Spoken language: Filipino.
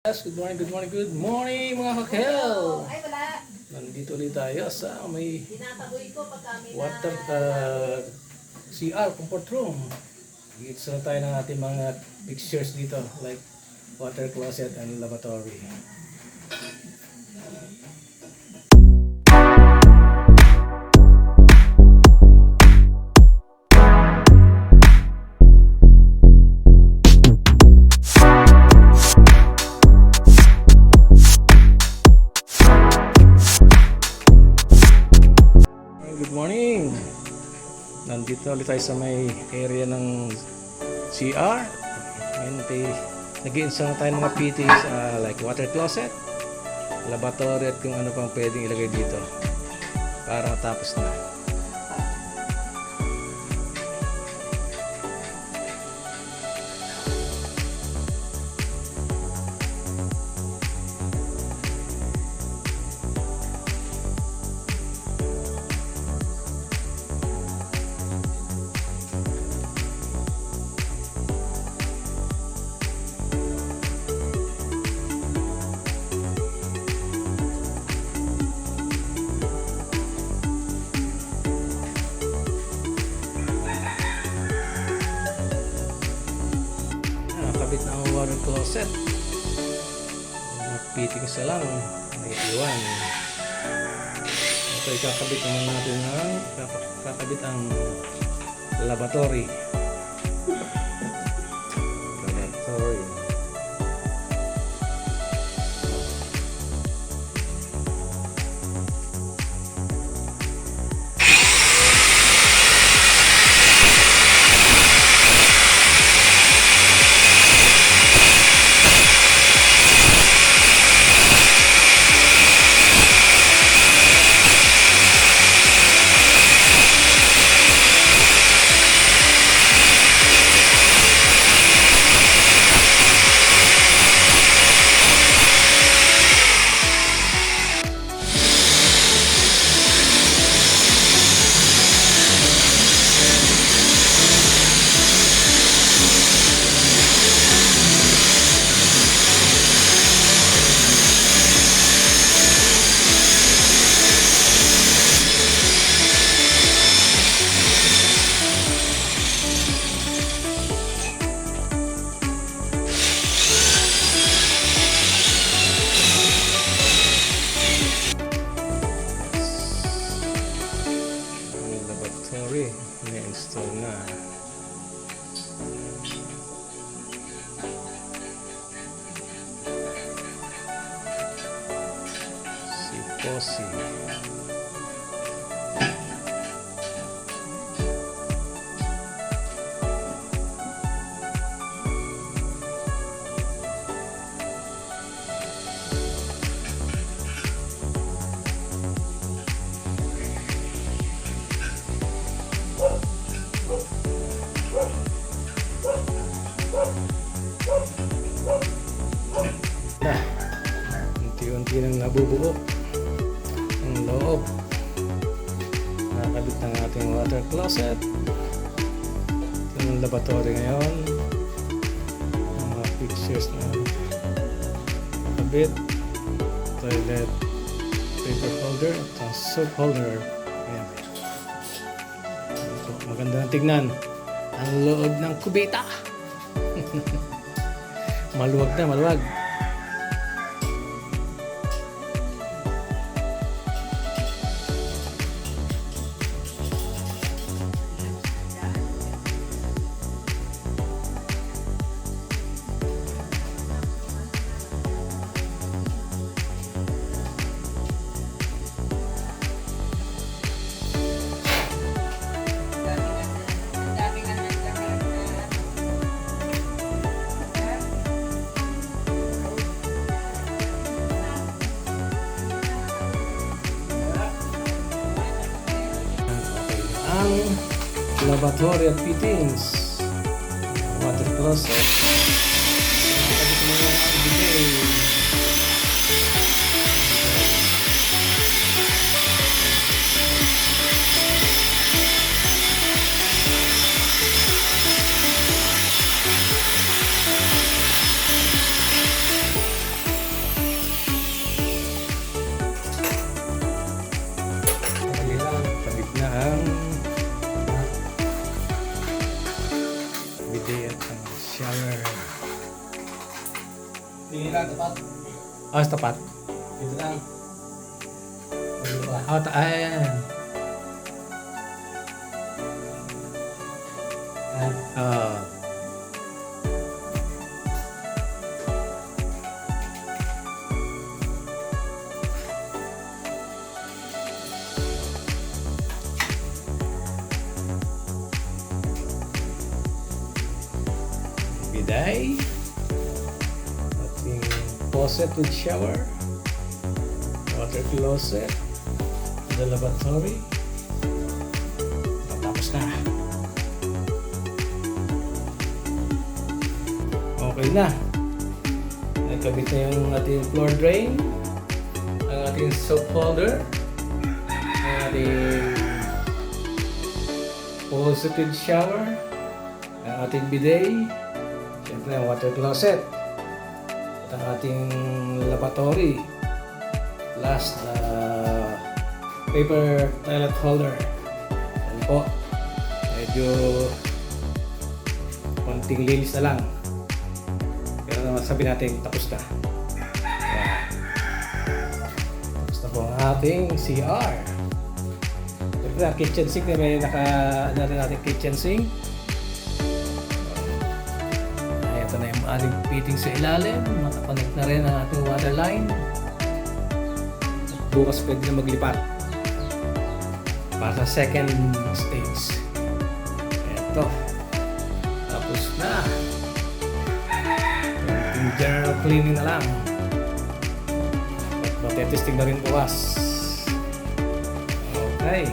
Yes, good morning mga kakel! Ay, wala. Nandito ulit tayo sa may Tinataboy ko pagka may water CR, comfort room. Gitsa na tayo ng ating mga fixtures dito like water closet and lavatory. Good morning! Nandito ulit tayo sa may area ng CR. Ngayon nag-i-install na tayo ng mga PTs like water closet, lavatory at kung ano pang pwedeng ilagay dito para matapos na. Nakakabit na ang water closet. Fittings na lang, may iwan. Ito ikakabit naman natin ng kakabit ang lavatory. Na-install na. Si Posi. Na, unti-unti nang nabubuo ang loob. Nakakabit ng ating water closet. Ito ng lavatory ngayon. Ang mga fixtures na nakabit. Toilet paper holder at ang soap holder. Ayan. Ito, maganda na tignan ang loob ng kubeta. Maluwag na, maluwag. Ang lavatory at fittings, water closet, nakakabit mo na ang bidet. shower. Tingin lang, tapat. Oh, tapat. Dito lang. Dito ba? Oh, ayan. Yan. Biday. Ating faucet with shower. Water closet. The lavatory. Tapos na. Okay na. Nagkabit na yung ating floor drain. Ang ating soap holder. Ang ating faucet with shower. Ang ating bidet. Siyempre ang water closet. At ang ating lavatory. Last, paper toilet holder. Yan po. Medyo konting linis na lang. Pero naman sabi natin tapos na. Yan. Tapos na po ang ating CR. Siyempre ang kitchen sink na may ano rin natin kitchen sink. Ito na yung ating fitting sa ilalim. Makakonect na rin ang ating water line. Bukas pwede na maglipat para sa second stage. Ito. Tapos na. Yung general cleaning na lang. At matetesting na rin bukas. Okay.